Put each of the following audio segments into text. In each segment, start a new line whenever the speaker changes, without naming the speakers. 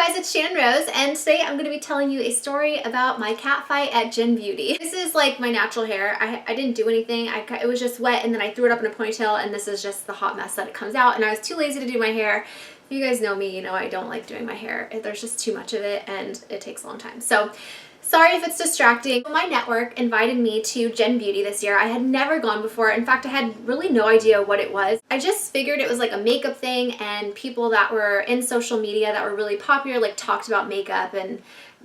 guys, it's Channon Rose, and today I'm going to be telling you a story about my cat fight at Genbeauty. This is like my natural hair. I didn't do anything. It was just wet, and then I threw it up in a ponytail, and this is just the hot mess that it comes out, and I was too lazy to do my hair. If you guys know me, you know I don't like doing my hair. There's just too much of it, and it takes a long time. So sorry if it's distracting. My network invited me to Genbeauty this year. I had never gone before. In fact, I had really no idea what it was. I just figured it was like a makeup thing, and people that were in social media that were really popular like talked about makeup, and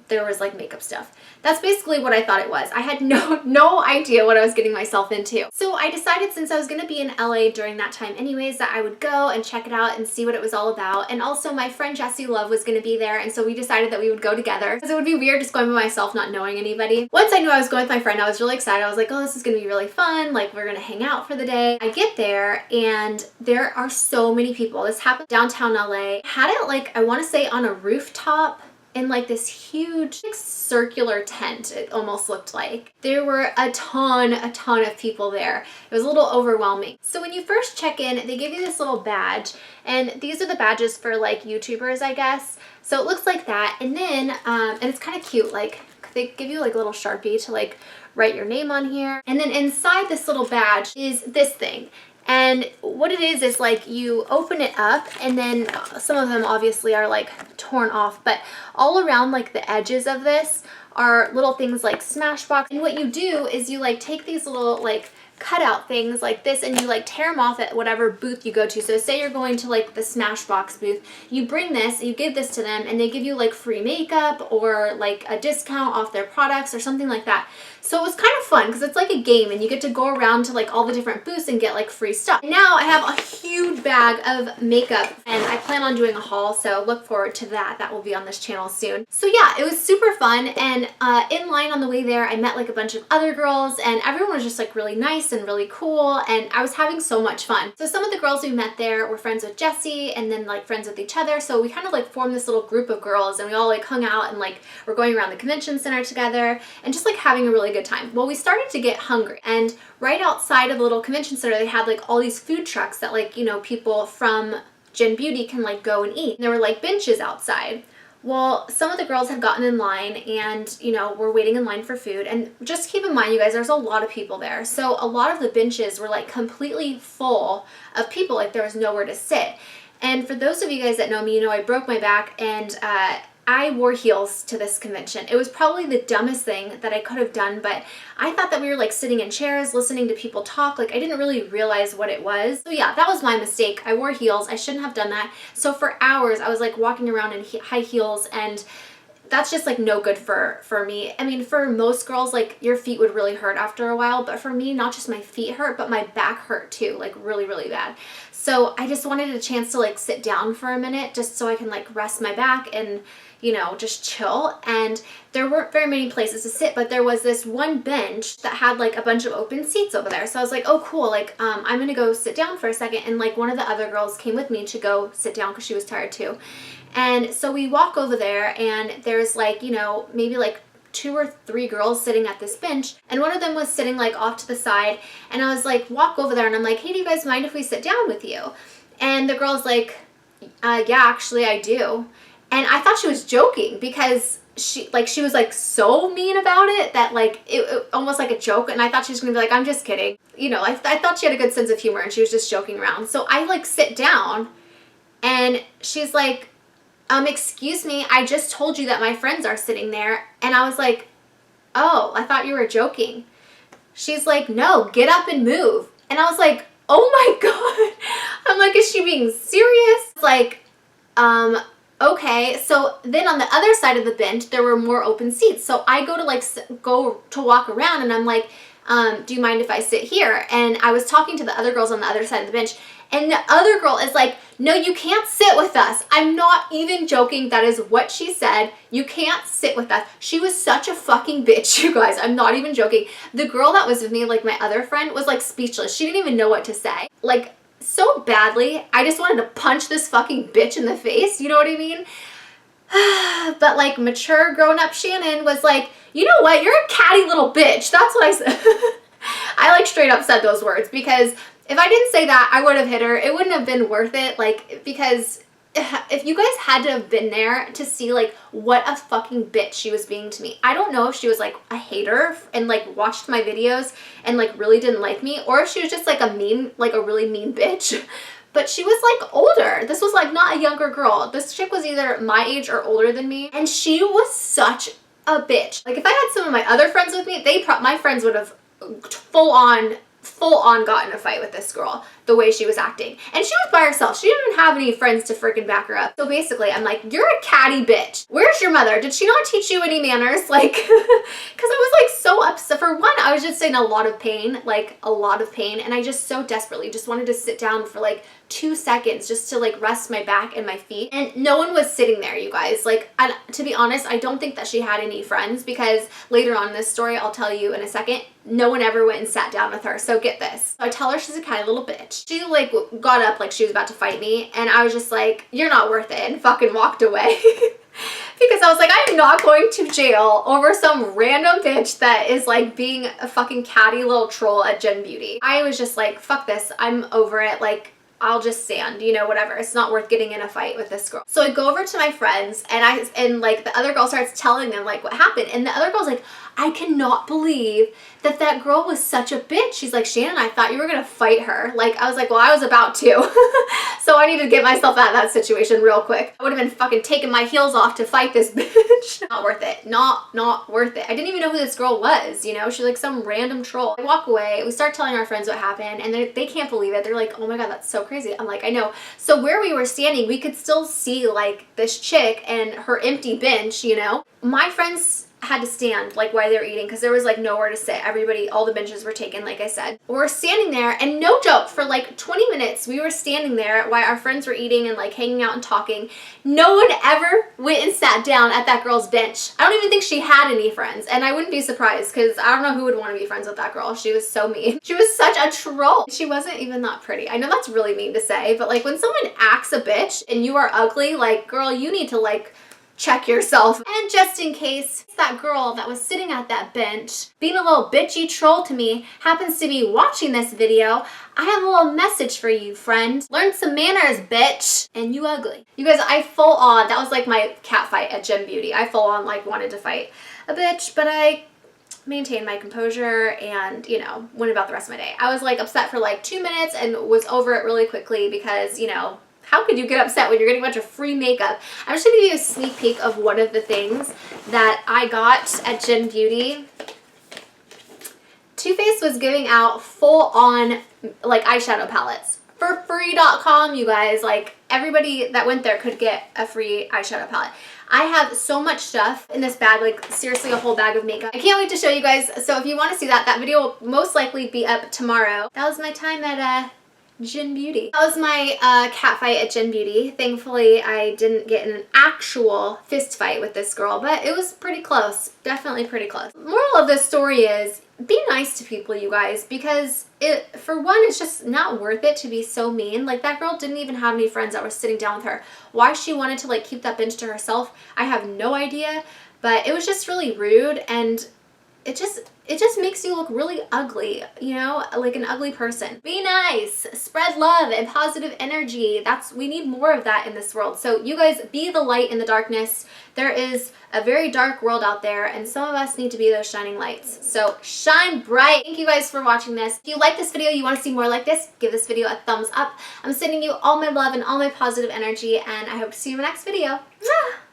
there was like makeup stuff. That's basically what I thought it was. I had no idea what I was getting myself into. So I decided, since I was going to be in LA during that time anyways, that I would go and check it out and see what it was all about. And also my friend Jessie Love was going to be there, and so we decided that we would go together because it would be weird just going by myself not knowing anybody. Once I knew I was going with my friend, I was really excited. I was like, oh, this is going to be really fun. Like, we're going to hang out for the day. I get there and there are so many people. This happened downtown LA. Had it like, I want to say on a rooftop, in like this huge like, circular tent, it almost looked like. There were a ton of people there. It was a little overwhelming. So when you first check in, they give you this little badge, and these are the badges for like YouTubers, I guess. So it looks like that, and then, and it's kind of cute, like they give you like a little Sharpie to like write your name on here. And then inside this little badge is this thing. And what it is like you open it up, and then some of them obviously are like torn off, but all around like the edges of this are little things like Smashbox. And what you do is you like take these little like cutout things like this, and you like tear them off at whatever booth you go to. So say you're going to like the Smashbox booth, you bring this, you give this to them, and they give you like free makeup or like a discount off their products or something like that. So it was kind of fun because it's like a game, and you get to go around to like all the different booths and get like free stuff. Now I have a huge bag of makeup, and I plan on doing a haul, so look forward to that. That will be on this channel soon. So yeah, it was super fun, and in line on the way there, I met like a bunch of other girls, and everyone was just like really nice and really cool, and I was having so much fun. So some of the girls we met there were friends with Jessie, and then like friends with each other, so we kind of like formed this little group of girls, and we all like hung out and like we're going around the convention center together and just like having a really good time. Well, we started to get hungry, and right outside of the little convention center they had like all these food trucks that like, you know, people from Genbeauty can like go and eat. And there were like benches outside. Well, some of the girls had gotten in line and, you know, were waiting in line for food. And just keep in mind, you guys, there's a lot of people there. So a lot of the benches were like completely full of people. Like there was nowhere to sit. And for those of you guys that know me, you know I broke my back, and I wore heels to this convention. It was probably the dumbest thing that I could have done, but I thought that we were like sitting in chairs listening to people talk. Like I didn't really realize what it was. So yeah, that was my mistake. I wore heels. I shouldn't have done that. So for hours I was like walking around in high heels, and that's just like no good for me. I mean, for most girls, like your feet would really hurt after a while, but for me, not just my feet hurt, but my back hurt too, like really bad. So I just wanted a chance to like sit down for a minute just so I can like rest my back and, you know, just chill. And there weren't very many places to sit, but there was this one bench that had like a bunch of open seats over there. So I was like, oh cool, like I'm gonna go sit down for a second. And like one of the other girls came with me to go sit down because she was tired too. And so we walk over there, and there's like, you know, maybe like 2 or 3 girls sitting at this bench, and one of them was sitting like off to the side, and I was like, walk over there, and I'm like, hey, do you guys mind if we sit down with you? And the girl's like, yeah, actually I do. And I thought she was joking because she was like so mean about it that like it almost like a joke, and I thought she was gonna be like, I'm just kidding. You know, I thought she had a good sense of humor and she was just joking around. So I like sit down, and she's like, excuse me, I just told you that my friends are sitting there. And I was like, oh, I thought you were joking. She's like, no, get up and move. And I was like, oh my God. I'm like, is she being serious? It's like, okay. So then on the other side of the bench, there were more open seats. So I go to walk around, and I'm like, do you mind if I sit here? And I was talking to the other girls on the other side of the bench, and the other girl is like, no, you can't sit with us. I'm not even joking. That is what she said. You can't sit with us. She was such a fucking bitch, you guys. I'm not even joking. The girl that was with me, like my other friend, was like speechless. She didn't even know what to say. Like so badly. I just wanted to punch this fucking bitch in the face. You know what I mean? But like mature grown-up Channon was like, you know what? You're a catty little bitch. That's what I said. I like straight up said those words, because if I didn't say that, I would have hit her. It wouldn't have been worth it, like, because if you guys had to have been there to see like what a fucking bitch she was being to me. I don't know if she was like a hater and like watched my videos and like really didn't like me, or if she was just like a really mean bitch. But she was like older. This was like not a younger girl. This chick was either my age or older than me, and she was such a bitch. Like if I had some of my other friends with me, my friends would have full on got in a fight with this girl, the way she was acting. And she was by herself. She didn't even have any friends to freaking back her up. So basically, I'm like, you're a catty bitch. Where's your mother? Did she not teach you any manners? Like, because I was like so upset. For one, I was just in a lot of pain, like a lot of pain. And I just so desperately just wanted to sit down for like 2 seconds just to like rest my back and my feet. And no one was sitting there, you guys. Like, to be honest, I don't think that she had any friends, because later on in this story, I'll tell you in a second, no one ever went and sat down with her. So get this. So I tell her she's a catty little bitch. She like got up like she was about to fight me, and I was just like, you're not worth it, and fucking walked away. Because I was like, I am not going to jail over some random bitch that is like being a fucking catty little troll at Genbeauty. I was just like, fuck this, I'm over it. Like, I'll just stand, you know, whatever. It's not worth getting in a fight with this girl. So I go over to my friends, and like the other girl starts telling them like what happened. And the other girl's like, I cannot believe that girl was such a bitch. She's like, Shannon, I thought you were gonna fight her. Like, I was like, well, I was about to. So I need to get myself out of that situation real quick. I would have been fucking taking my heels off to fight this bitch. Not worth it. Not worth it. I didn't even know who this girl was, you know? She's like some random troll. I walk away. We start telling our friends what happened, and they can't believe it. They're like, oh my God, that's so crazy. I'm like, I know. So where we were standing, we could still see like this chick and her empty bench, you know? My friends had to stand like while they were eating, because there was like nowhere to sit. Everybody, all the benches were taken, like I said. We're standing there, and no joke, for like 20 minutes we were standing there while our friends were eating and like hanging out and talking. No one ever went and sat down at that girl's bench. I don't even think she had any friends, and I wouldn't be surprised, because I don't know who would want to be friends with that girl. She was so mean. She was such a troll. She wasn't even that pretty. I know that's really mean to say, but like when someone acts a bitch and you are ugly, like girl, you need to like check yourself. And just in case that girl that was sitting at that bench being a little bitchy troll to me happens to be watching this video, I have a little message for you, friend. Learn some manners, bitch. And you ugly. You guys, I full on, that was like my cat fight at Genbeauty. I full on like wanted to fight a bitch, but I maintained my composure and, you know, went about the rest of my day. I was like upset for like 2 minutes and was over it really quickly, because, you know, how could you get upset when you're getting a bunch of free makeup? I'm just going to give you a sneak peek of one of the things that I got at Genbeauty. Too Faced was giving out full-on like eyeshadow palettes for free.com, you guys. Like, everybody that went there could get a free eyeshadow palette. I have so much stuff in this bag, like seriously a whole bag of makeup. I can't wait to show you guys. So if you want to see that video will most likely be up tomorrow. That was my time at Genbeauty. That was my cat fight at Genbeauty. Thankfully, I didn't get in an actual fist fight with this girl, but it was pretty close. Definitely pretty close. Moral of this story is, be nice to people, you guys, because for one, it's just not worth it to be so mean. Like, that girl didn't even have any friends that were sitting down with her. Why she wanted to like keep that bench to herself, I have no idea, but it was just really rude, and it just makes you look really ugly, you know, like an ugly person. Be nice, spread love and positive energy. We need more of that in this world. So you guys, be the light in the darkness. There is a very dark world out there, and some of us need to be those shining lights. So shine bright. Thank you guys for watching this. If you like this video, you want to see more like this, give this video a thumbs up. I'm sending you all my love and all my positive energy, and I hope to see you in the next video. Mwah!